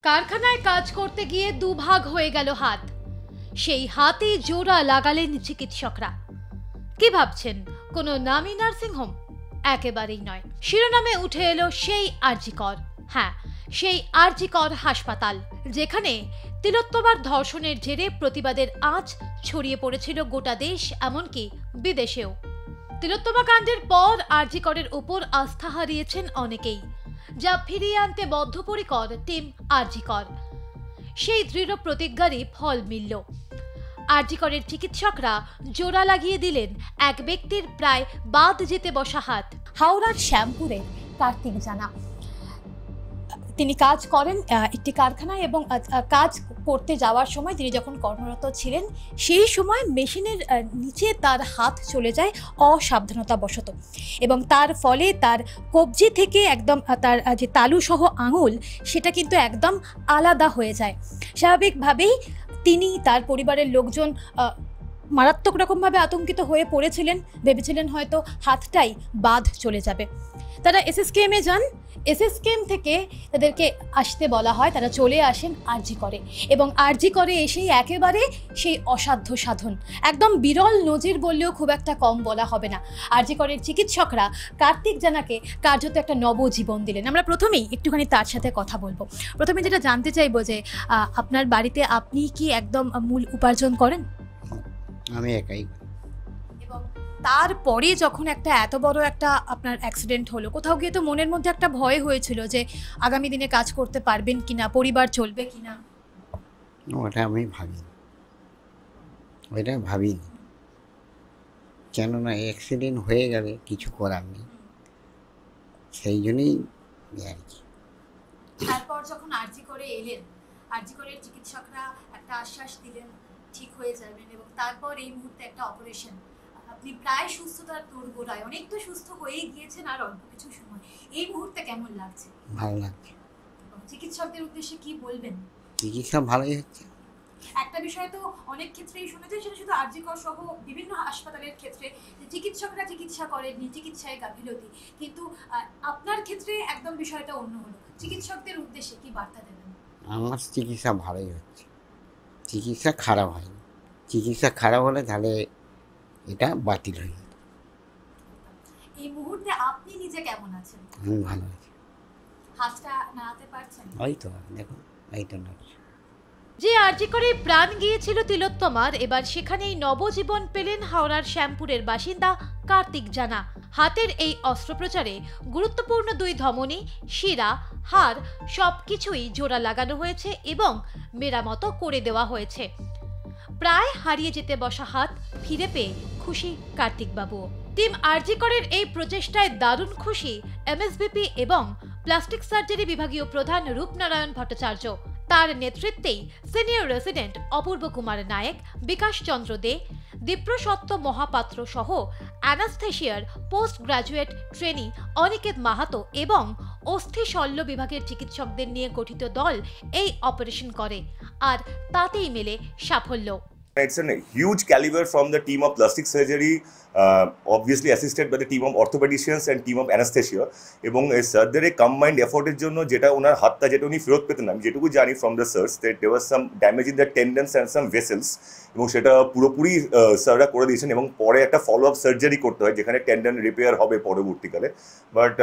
কারখানায় কাজ করতে গিয়ে দুভাগ হয়ে গেল হাত। সেই হাতে জোড়া লাগালেন চিকিৎসকরা। কি ভাবছেন কোনো নামী নার্সিংহোম? একেবারেই নয়। শিরোনামে উঠে এলো সেই আরজি কর। হ্যাঁ, সেই আরজি কর হাসপাতাল, যেখানে তিলোত্তমার ধর্ষণের জেরে প্রতিবাদের আঁচ ছড়িয়ে পড়েছিল গোটা দেশ, এমনকি বিদেশেও। তিলোত্তমা কাণ্ডের পর আরজি করের উপর আস্থা হারিয়েছেন অনেকেই, যা ফিরিয়ে আনতে বদ্ধপরিকর টিম আরজি কর। সেই দৃঢ় প্রতিজ্ঞারই ফল মিলল। আরজি করের চিকিৎসকরা জোড়া লাগিয়ে দিলেন এক ব্যক্তির প্রায় বাদ যেতে বসা হাত। হাওড়ার শ্যামপুরে কার্তিক জানা, তিনি কাজ করেন একটি কারখানায় এবং কাজ করতে যাওয়ার সময় তিনি যখন কর্মরত ছিলেন সেই সময় মেশিনের নিচে তার হাত চলে যায় অসাবধানতাবশত, এবং তার ফলে তার কবজি থেকে একদম তার যে তালুসহ আঙুল সেটা কিন্তু একদম আলাদা হয়ে যায়। স্বাভাবিকভাবেই তিনি, তার পরিবারের লোকজন মারাত্মক রকমভাবে আতঙ্কিত হয়ে পড়েছিলেন, ভেবেছিলেন হয়তো হাতটাই বাদ চলে যাবে। তারা এসএসকেএমে যান। এসএসকেএম থেকে তাদেরকে আসতে বলা হয়, তারা চলে আসেন আরজি করে, এবং আরজি করে এসেই একেবারে সেই অসাধ্য সাধন, একদম বিরল নজির বললেও খুব একটা কম বলা হবে না। আরজি করের চিকিৎসকরা কার্তিক জানাকে কার্যত একটা নবজীবন দিলেন। আমরা প্রথমেই একটুখানি তার সাথে কথা বলবো। প্রথমে যেটা জানতে চাইবো যে আপনার বাড়িতে আপনি কি একদম মূল উপার্জন করেন? আমি একাই। এবং তারপরে যখন একটা এত বড় একটা আপনার অ্যাক্সিডেন্ট হলো, কোথাও গিয়ে তো মনের মধ্যে একটা ভয় হয়েছিল যে আগামী দিনে কাজ করতে পারবেন কিনা, পরিবার চলবে কিনা? ওটা আমি ভাবিনি, ওইটা ভাবিনি, কেননা অ্যাক্সিডেন্ট হয়ে গেলে কিছু করার নেই, সেই জন্যই আর কি। তারপর যখন আরজি করে এলেন, আরজি করের চিকিৎসকরা একটা আশ্বাস দিলেন ঠিক হয়ে যাবেন, এবং তারপর এই মুহূর্তে একটা অপারেশন, আপনি প্রায় সুস্থতার দোরগোড়ায়, অনেক তো সুস্থ হয়েই গিয়েছেন আর অল্প কিছু সময়, এই মুহূর্তে কেমন লাগছে? ভালো লাগছে। চিকিৎসকদের উদ্দেশ্যে কি বলবেন? চিকিৎসা ভালোই হচ্ছে। একটা বিষয় তো অনেক ক্ষেত্রেই শুনেছেন, সেটা শুধু আরজি কর সহ বিভিন্ন হাসপাতালের ক্ষেত্রে, যে চিকিৎসকরা চিকিৎসা করেননি, চিকিৎসায় গাফিলতি, কিন্তু আপনার ক্ষেত্রে একদম বিষয়টা অন্য হলো। চিকিৎসকদের উদ্দেশ্যে কি বার্তা দেবেন? আমার চিকিৎসা ভালোই হচ্ছে, চিকিৎসা খারাপ হয়নি। চিকিৎসা খারাপ হলে তাহলে এটা বাতিল হয়ে যেত। এই মুহূর্তে আপনি নিজে কেমন আছেন? আমি ভালো আছি। হাতটা নাড়াতে পারছেন? ওই তো দেখো, এই তো নড়ছে। যে আরজি করে প্রাণ গিয়েছিল তিলোত্তমার, এবার সেখানেই নবজীবন পেলেন হাওড়ার শ্যামপুরের বাসিন্দা কার্তিক জানা। হাতের এই অস্ত্রোপচারে গুরুত্বপূর্ণ দুই ধমনী, শিরা, হাড় সবকিছুই জোড়া লাগানো হয়েছে এবং মেরামতো করে দেওয়া হয়েছে। প্রায় হারিয়ে যেতে বসা হাত ফিরে পেয়ে খুশি কার্তিক বাবু। টিম আরজি করের এই প্রচেষ্টায় দারুণ খুশি এমএসবিপি এবং প্লাস্টিক সার্জারি বিভাগীয় প্রধান রূপনারায়ণ ভট্টাচার্য। তার নেতৃত্বেই সিনিয়র রেসিডেন্ট অপূর্ব কুমার নায়েক, বিকাশ চন্দ্র দে, দীপ্রসত্য মহাপাত্র সহ অ্যানাস্থেশিয়ার post graduate trainee Aniket Mahato এবং অস্থি শল্য বিভাগের চিকিৎসকদের নিয়ে গঠিত দল এই অপারেশন করে, আর তাতেই মেলে সাফল্য। It's a huge caliber from the team of plastic surgery, obviously assisted by the team of orthopedicians and team of anesthesia. এবং এই সার্জারি কম্বাইন্ড এফোর্টের জন্য যেটা ওনার হাতটা যেটা উনি ফেরত পেতেন, আমি যেটুকু জানি from the search that there was some damage in the tendons and some vessels, এবং সেটা পুরোপুরি স্যাররা করে দিয়েছেন, এবং পরে একটা ফলো আপ সার্জারি করতে হয় যেখানে টেন্ডন রিপেয়ার হবে পরবর্তীকালে। But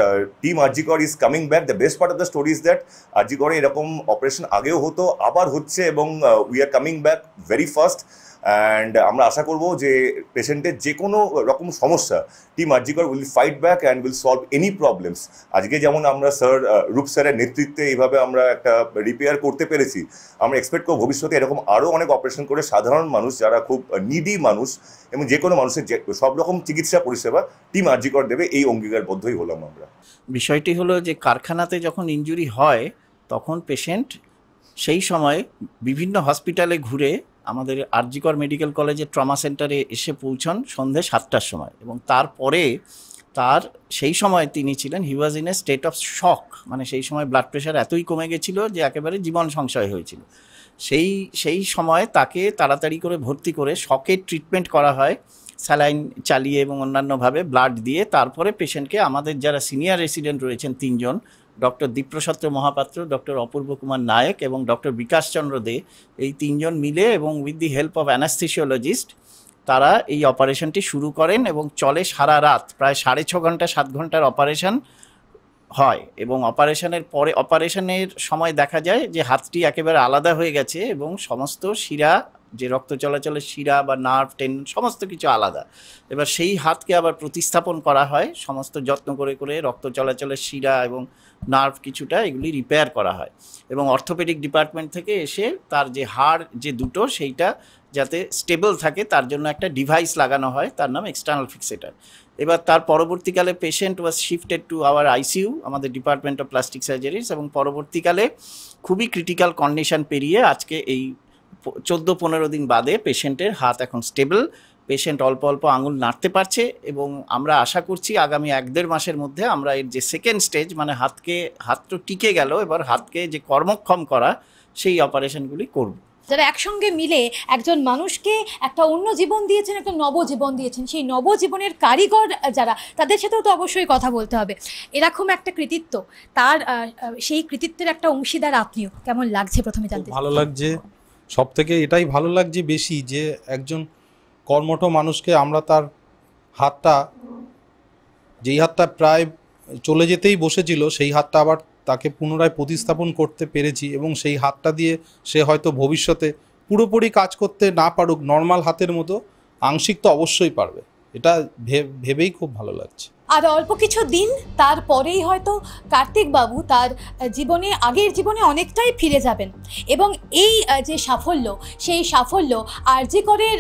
team RG Kar is coming back. The best part of the story is that RG করে এরকম অপারেশন আগেও হতো, আবার হচ্ছে, এবং we are coming back very fast. And আমরা আশা করবো যে পেশেন্টের যে কোনো রকম সমস্যা টিম আরজি কর will fight back and will solve any problems. আজকে যেমন আমরা স্যার রূপ স্যারের নেতৃত্বে এইভাবে আমরা একটা রিপেয়ার করতে পেরেছি, আমরা এক্সপেক্ট করব ভবিষ্যতে এরকম আরও অনেক অপারেশন করে সাধারণ মানুষ, যারা খুব নিডি মানুষ, এবং যে কোনো মানুষের সব রকম চিকিৎসা পরিষেবা টিম আরজি কর দেবে, এই অঙ্গীকারবদ্ধই হলাম আমরা। বিষয়টি হলো যে কারখানাতে যখন ইনজুরি হয় তখন পেশেন্ট সেই সময় বিভিন্ন হসপিটালে ঘুরে আমাদের আরজি কর মেডিকেল কলেজের ট্রমা সেন্টারে এসে পৌঁছন সন্ধ্যে 7টার সময়, এবং তারপরে তার সেই সময় তিনি ছিলেন, he was in a state of shock, মানে সেই সময় ব্লাড প্রেশার এতই কমে গেছিল যে একেবারে জীবন সংশয় হয়েছিল। সেই সময় তাকে তাড়াতাড়ি করে ভর্তি করে শকের ট্রিটমেন্ট করা হয়, স্যালাইন চালিয়ে এবং অন্যান্যভাবে ব্লাড দিয়ে। তারপরে পেশেন্টকে আমাদের যারা সিনিয়র রেসিডেন্ট রয়েছেন 3 জন, ডক্টর দীপ্রসত্য মহাপাত্র, ডক্টর অপূর্ব কুমার নায়ক এবং ডক্টর বিকাশ চন্দ্র দে, এই তিনজন মিলে এবং with the help of anaesthesiologist তারা এই অপারেশনটি শুরু করেন এবং চলে সারা রাত, প্রায় 6.5 ঘন্টা 7 ঘন্টার অপারেশন হয়। এবং অপারেশনের সময় দেখা যায় যে হাতটি একেবারে আলাদা হয়ে গেছে এবং সমস্ত শিরা, যে রক্ত চলাচলের শিরা বা নার্ভ টেন্ডন সমস্ত কিছু আলাদা। এবার সেই হাতকে আবার প্রতিস্থাপন করা হয়, সমস্ত যত্ন করে করে রক্ত চলাচলের শিরা এবং নার্ভ কিছুটা এগুলি রিপেয়ার করা হয় এবং অর্থোপেডিক ডিপার্টমেন্ট থেকে এসে তার যে হাড় যে দুটো সেইটা যাতে স্টেবল থাকে তার জন্য একটা ডিভাইস লাগানো হয়, তার নাম এক্সটার্নাল ফিক্সেটর। এবার তার পরবর্তীকালে patient was shifted to our ICU, আমাদের ডিপার্টমেন্ট অফ প্লাস্টিক সার্জারিজ, এবং পরবর্তীকালে খুবই ক্রিটিক্যাল কন্ডিশন পেরিয়ে আজকে এই 14-15 দিন বাদে পেশেন্টের হাত এখন স্টেবল, পেশেন্ট অল্প অল্প আঙুল নাড়তে পারছে এবং আমরা আশা করছি আগামী 1-1.5 মাসের মধ্যে আমরা এর যে সেকেন্ড স্টেজ, মানে হাত তো টিকে গেল, এবার হাতকে যে কর্মক্ষম করা সেই অপারেশনগুলি করব। যারা একসঙ্গে মিলে একজন মানুষকে একটা অন্য জীবন দিয়েছেন, একটা নবজীবন দিয়েছেন, সেই নবজীবনের কারিগর যারা, তাদের সাথেও তো অবশ্যই কথা বলতে হবে। এরকম একটা কৃতিত্ব, তার সেই কৃতিত্বের একটা অংশীদার আপনিও, কেমন লাগছে প্রথমে জানতে? ভালো লাগছে, সব থেকে এটাই ভালো লাগছে বেশি যে একজন কর্মঠ মানুষকে আমরা তার হাতটা, যেই হাতটা প্রায় চলে যেতেই বসেছিল, সেই হাতটা আবার তাকে পুনরায় প্রতিস্থাপন করতে পেরেছি এবং সেই হাতটা দিয়ে সে হয়তো ভবিষ্যতে পুরোপুরি কাজ করতে না পারুক, নর্মাল হাতের মতো আংশিক তো অবশ্যই পারবে। এটা ভেবেই খুব ভালো লাগছে। আর অল্প কিছু দিন তারপরেই হয়তো কার্তিকবাবু তার জীবনে, আগের জীবনে অনেকটাই ফিরে যাবেন এবং এই যে সাফল্য, সেই সাফল্য আরজি করের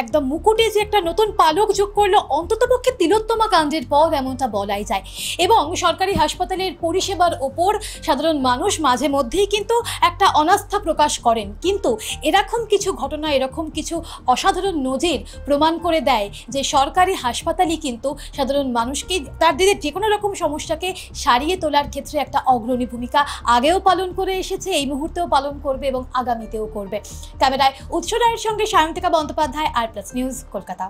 একদম মুকুটে যে একটা নতুন পালক যোগ করলো, অন্ততপক্ষে তিলোত্তমা কাণ্ডের পর এমনটা বলাই যায়। এবং সরকারি হাসপাতালের পরিষেবার ওপর সাধারণ মানুষ মাঝে মধ্যেই কিন্তু একটা অনাস্থা প্রকাশ করেন, কিন্তু এরকম কিছু ঘটনা, এরকম কিছু অসাধারণ নজির প্রমাণ করে দেয় যে সরকারি হাসপাতালই কিন্তু সাধারণ মানুষকে, তাদের যে কোনো রকম সমস্যাকে সারিয়ে তোলার ক্ষেত্রে একটা অগ্রণী ভূমিকা আগেও পালন করে এসেছে, এই মুহূর্তেও পালন করবে এবং আগামীতেও করবে। ক্যামেরায় উৎস রায়ের সঙ্গে সায়ন্তিকা বন্দ্যোপাধ্যায়, আর প্লাস নিউজ, কলকাতা।